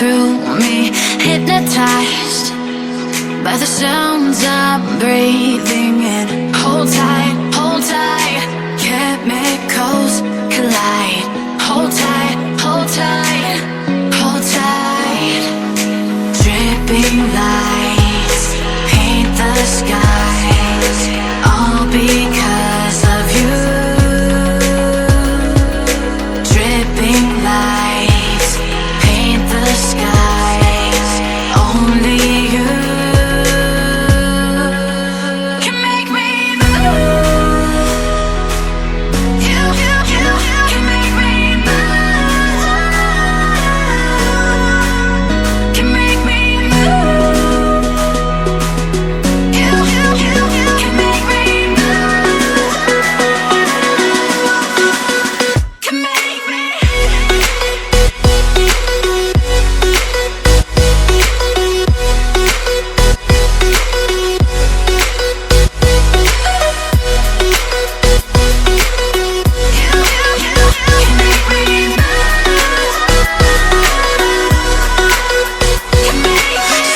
through me, hypnotized by the sounds I'm breathing in. Hold tight, chemicals collide. Hold tight, hold tight, hold tight. Dripping lights paint the skies, all because of you. Dripping lights paint the skies, only you can make me move. You can make me move. Can make me move. You can make me move. Can make me.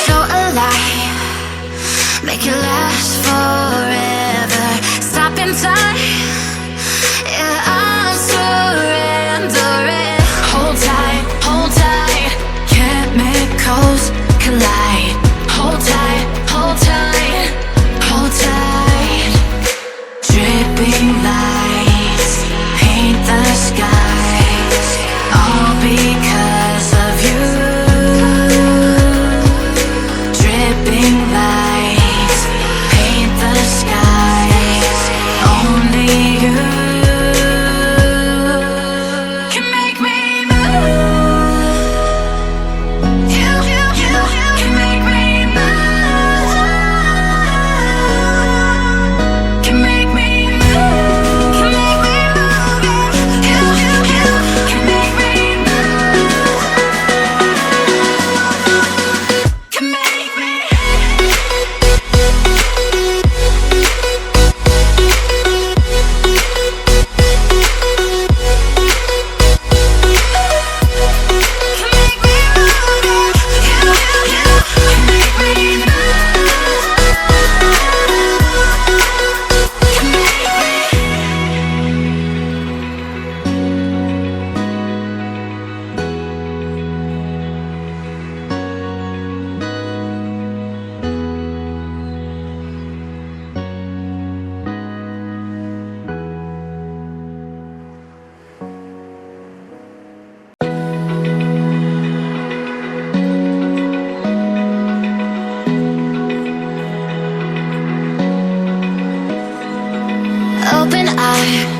So alive, make it last forever. Stop in time, yeah, I'm surrendering. Hold tight, chemicals collide.